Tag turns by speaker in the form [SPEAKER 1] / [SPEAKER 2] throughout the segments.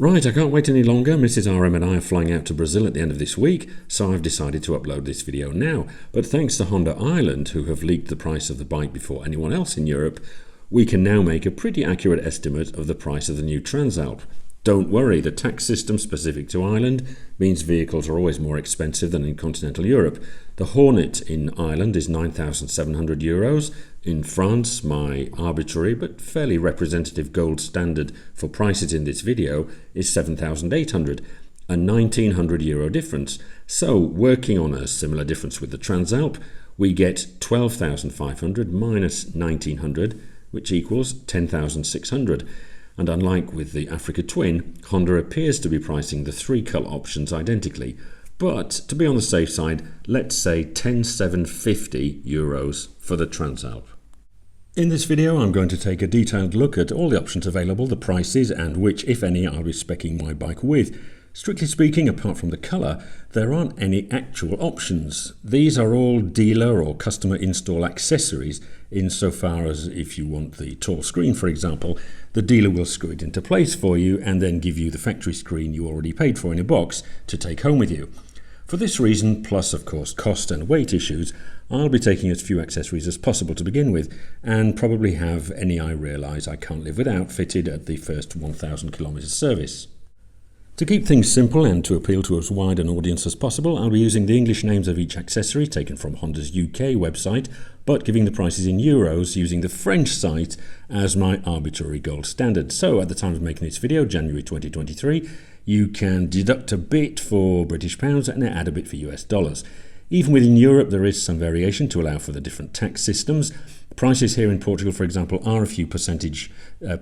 [SPEAKER 1] Right, I can't wait any longer. Mrs. RM and I are flying out to Brazil at the end of this week, so I've decided to upload this video now. But thanks to Honda Ireland, who have leaked the price of the bike before anyone else in Europe, we can now make a pretty accurate estimate of the price of the new Transalp. Don't worry, the tax system specific to Ireland means vehicles are always more expensive than in continental Europe. The Hornet in Ireland is €9,700. In France, my arbitrary but fairly representative gold standard for prices in this video is €7,800, a €1,900 difference. So, working on a similar difference with the Transalp, we get 12,500 minus 1,900, which equals 10,600. And unlike with the Africa Twin, Honda appears to be pricing the three colour options identically. But to be on the safe side, let's say €10,750 for the Transalp. In this video, I'm going to take a detailed look at all the options available, the prices, and which, if any, I'll be speccing my bike with. Strictly speaking, apart from the colour, there aren't any actual options. These are all dealer or customer install accessories, insofar as if you want the tall screen, for example, the dealer will screw it into place for you and then give you the factory screen you already paid for in a box to take home with you. For this reason, plus of course cost and weight issues, I'll be taking as few accessories as possible to begin with, and probably have any I realise I can't live without fitted at the first 1,000 kilometres service. To keep things simple and to appeal to as wide an audience as possible, I'll be using the English names of each accessory taken from Honda's UK website, but giving the prices in euros using the French site as my arbitrary gold standard. So at the time of making this video, January 2023, you can deduct a bit for British pounds and add a bit for US dollars. Even within Europe, there is some variation to allow for the different tax systems. Prices here in Portugal, for example, are a few percentage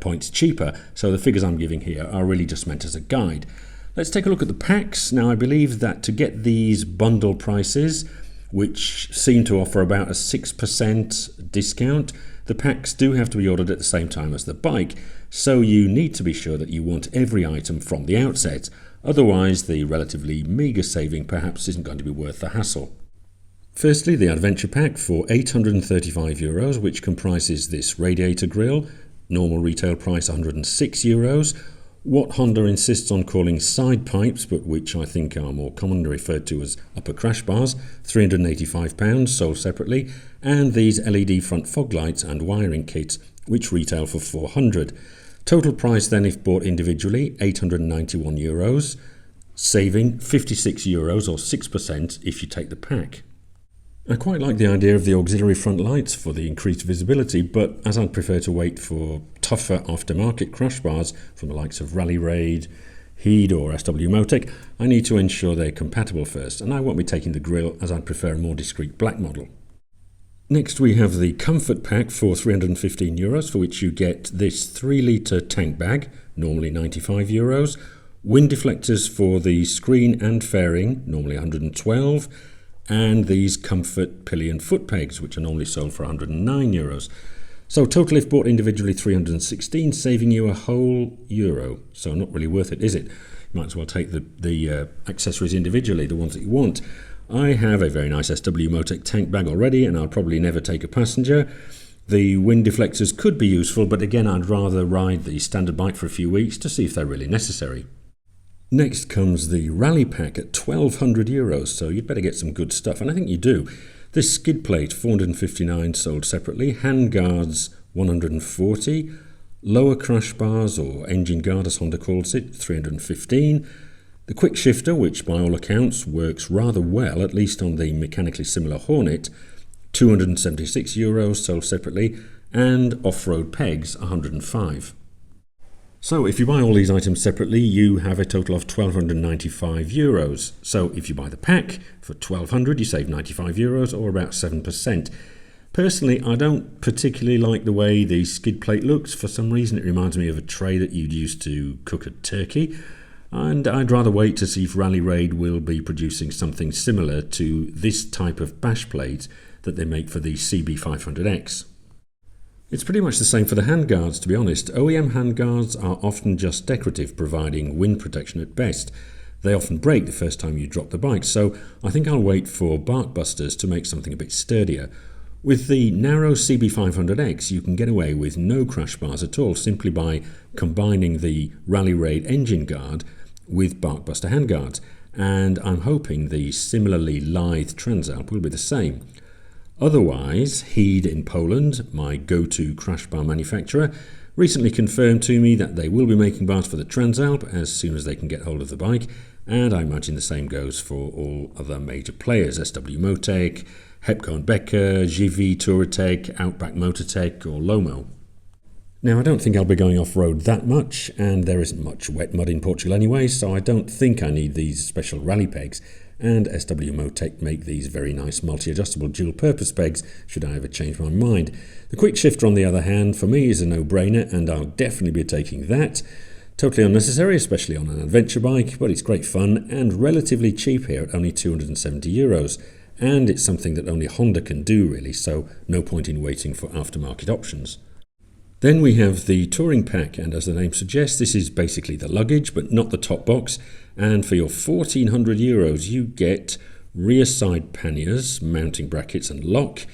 [SPEAKER 1] points cheaper, so the figures I'm giving here are really just meant as a guide. Let's take a look at the packs. Now, I believe that to get these bundle prices, which seem to offer about a 6% discount, the packs do have to be ordered at the same time as the bike, so you need to be sure that you want every item from the outset. Otherwise, the relatively meagre saving perhaps isn't going to be worth the hassle. Firstly, the Adventure Pack for €835, which comprises this radiator grille, normal retail price €106. What Honda insists on calling side pipes, but which I think are more commonly referred to as upper crash bars, £385 sold separately, and these LED front fog lights and wiring kits, which retail for €400. Total price then, if bought individually, €891, saving €56 or 6% if you take the pack. I quite like the idea of the auxiliary front lights for the increased visibility, but as I'd prefer to wait for tougher aftermarket crash bars from the likes of Rally Raid, Heed or SW Motec, I need to ensure they're compatible first, and I won't be taking the grille as I'd prefer a more discreet black model. Next we have the Comfort Pack for €315, for which you get this 3-litre tank bag, normally €95, wind deflectors for the screen and fairing, normally €112, and these Comfort pillion foot pegs, which are normally sold for €109. So total if bought individually $316, saving you a whole euro. So not really worth it, is it? You might as well take the accessories individually, the ones that you want. I have a very nice SW Motec tank bag already, and I'll probably never take a passenger. The wind deflectors could be useful, but again I'd rather ride the standard bike for a few weeks to see if they're really necessary. Next comes the Rally Pack at €1,200, so you'd better get some good stuff, and I think you do. This skid plate, $459 sold separately, hand guards $140, lower crash bars or engine guard as Honda calls it, $315, the quick shifter, which by all accounts works rather well, at least on the mechanically similar Hornet, €276 sold separately, and off-road pegs $105. So if you buy all these items separately, you have a total of €1,295. So if you buy the pack for $1,200, you save €95 or about 7%. Personally, I don't particularly like the way the skid plate looks. For some reason, it reminds me of a tray that you'd use to cook a turkey. And I'd rather wait to see if Rally Raid will be producing something similar to this type of bash plate that they make for the CB500X. It's pretty much the same for the handguards, to be honest. OEM handguards are often just decorative, providing wind protection at best. They often break the first time you drop the bike, so I think I'll wait for bark busters to make something a bit sturdier. With the narrow CB500X, you can get away with no crash bars at all simply by combining the Rally Raid engine guard with Barkbuster handguards, and I'm hoping the similarly lithe Transalp will be the same. Otherwise, Heed in Poland, my go-to crash bar manufacturer, recently confirmed to me that they will be making bars for the Transalp as soon as they can get hold of the bike, and I imagine the same goes for all other major players, SW Motec, Hepco & Becker, GV Touratech, Outback Motortech or Lomo. Now, I don't think I'll be going off-road that much, and there isn't much wet mud in Portugal anyway, so I don't think I need these special rally pegs, and SW Motec make these very nice multi-adjustable dual-purpose pegs should I ever change my mind. The quick shifter, on the other hand, for me is a no-brainer, and I'll definitely be taking that. Totally unnecessary, especially on an adventure bike, but it's great fun and relatively cheap here at only €270. And it's something that only Honda can do really, so no point in waiting for aftermarket options. Then we have the touring pack, and as the name suggests, this is basically the luggage but not the top box, and for your €1,400 you get rear side panniers, mounting brackets and lock.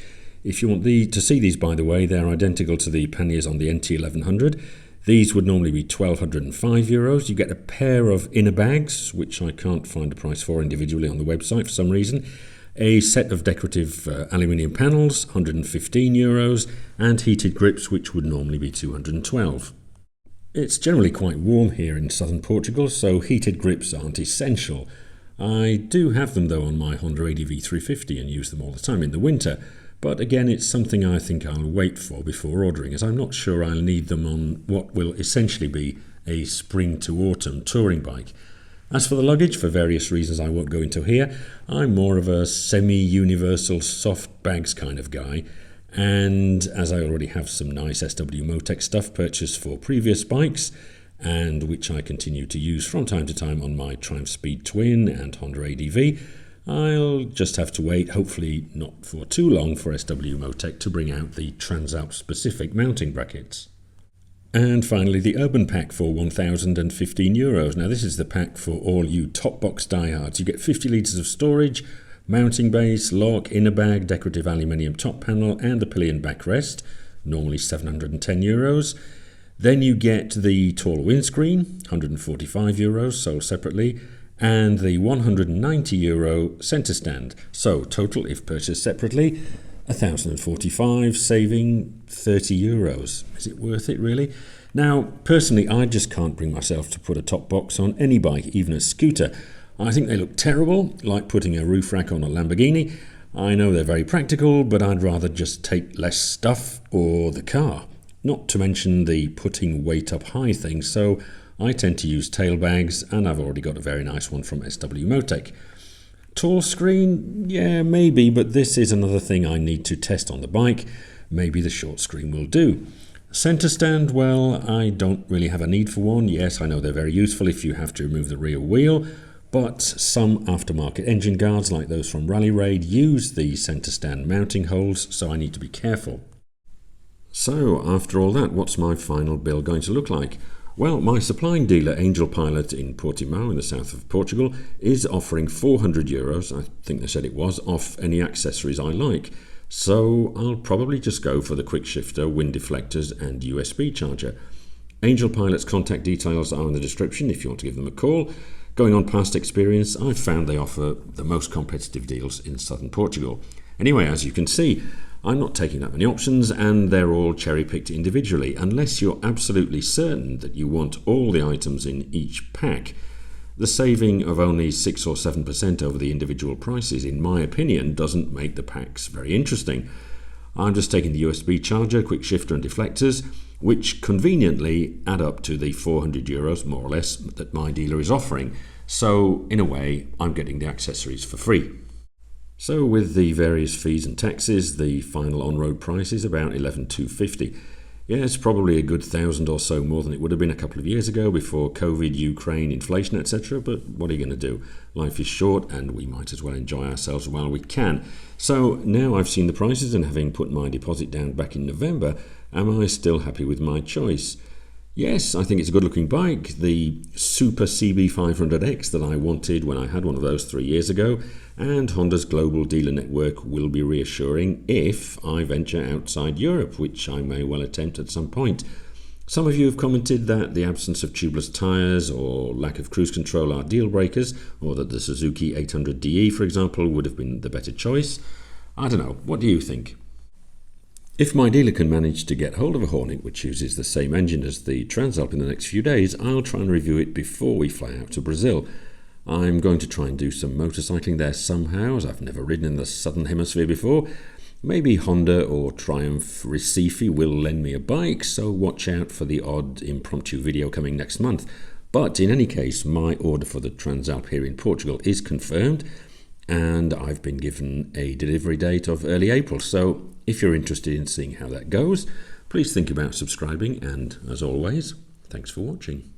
[SPEAKER 1] If you want to see these, by the way, they're identical to the panniers on the NT1100. These would normally be €1,205. You get a pair of inner bags, which I can't find a price for individually on the website for some reason. A set of decorative aluminium panels, €115, and heated grips, which would normally be €212. It's generally quite warm here in southern Portugal, so heated grips aren't essential. I do have them though on my Honda ADV 350 and use them all the time in the winter, but again it's something I think I'll wait for before ordering, as I'm not sure I'll need them on what will essentially be a spring to autumn touring bike. As for the luggage, for various reasons I won't go into here, I'm more of a semi-universal soft bags kind of guy, and as I already have some nice SW Motec stuff purchased for previous bikes, and which I continue to use from time to time on my Triumph Speed Twin and Honda ADV, I'll just have to wait, hopefully not for too long, for SW Motec to bring out the Transalp specific mounting brackets. And finally, the Urban Pack for €1,015. Now, this is the pack for all you top box diehards. You get 50 litres of storage, mounting base, lock, inner bag, decorative aluminium top panel, and the pillion backrest, normally €710. Then you get the tall windscreen, €145, sold separately, and the €190 centre stand. So, total, if purchased separately, €1,045, saving €30. Is it worth it really? Now, personally, I just can't bring myself to put a top box on any bike, even a scooter. I think they look terrible, like putting a roof rack on a Lamborghini. I know they're very practical, but I'd rather just take less stuff or the car. Not to mention the putting weight up high thing, so I tend to use tail bags, and I've already got a very nice one from SW Motec. Tall screen? Yeah, maybe, but this is another thing I need to test on the bike. Maybe the short screen will do. Centre stand, well, I don't really have a need for one. Yes, I know they're very useful if you have to remove the rear wheel, but some aftermarket engine guards, like those from Rally Raid, use the centre stand mounting holes, so I need to be careful. So, after all that, what's my final build going to look like? Well, my supplying dealer, Angel Pilot in Portimão, in the south of Portugal, is offering €400, I think they said it was, off any accessories I like. So I'll probably just go for the quick shifter, wind deflectors and USB charger. Angel Pilot's contact details are in the description if you want to give them a call. Going on past experience, I've found they offer the most competitive deals in southern Portugal. Anyway, as you can see, I'm not taking that many options, and they're all cherry-picked individually, unless you're absolutely certain that you want all the items in each pack. The saving of only 6 or 7% over the individual prices, in my opinion, doesn't make the packs very interesting. I'm just taking the USB charger, quick shifter and deflectors, which conveniently add up to the €400, more or less, that my dealer is offering. So, in a way, I'm getting the accessories for free. So with the various fees and taxes, the final on-road price is about $11,250. Yeah, it's probably a good $1,000 or so more than it would have been a couple of years ago before COVID, Ukraine, inflation, etc. But what are you going to do? Life is short and we might as well enjoy ourselves while we can. So now I've seen the prices, and having put my deposit down back in November, am I still happy with my choice? Yes, I think it's a good looking bike. The Super CB500X that I wanted when I had one of those 3 years ago, and Honda's global dealer network will be reassuring if I venture outside Europe, which I may well attempt at some point. Some of you have commented that the absence of tubeless tyres or lack of cruise control are deal breakers, or that the Suzuki 800DE, for example, would have been the better choice. I don't know, what do you think? If my dealer can manage to get hold of a Hornet which uses the same engine as the Transalp in the next few days, I'll try and review it before we fly out to Brazil. I'm going to try and do some motorcycling there somehow, as I've never ridden in the southern hemisphere before. Maybe Honda or Triumph Recife will lend me a bike, so watch out for the odd impromptu video coming next month. But in any case, my order for the Transalp here in Portugal is confirmed, and I've been given a delivery date of early April, so if you're interested in seeing how that goes, please think about subscribing, and as always, thanks for watching.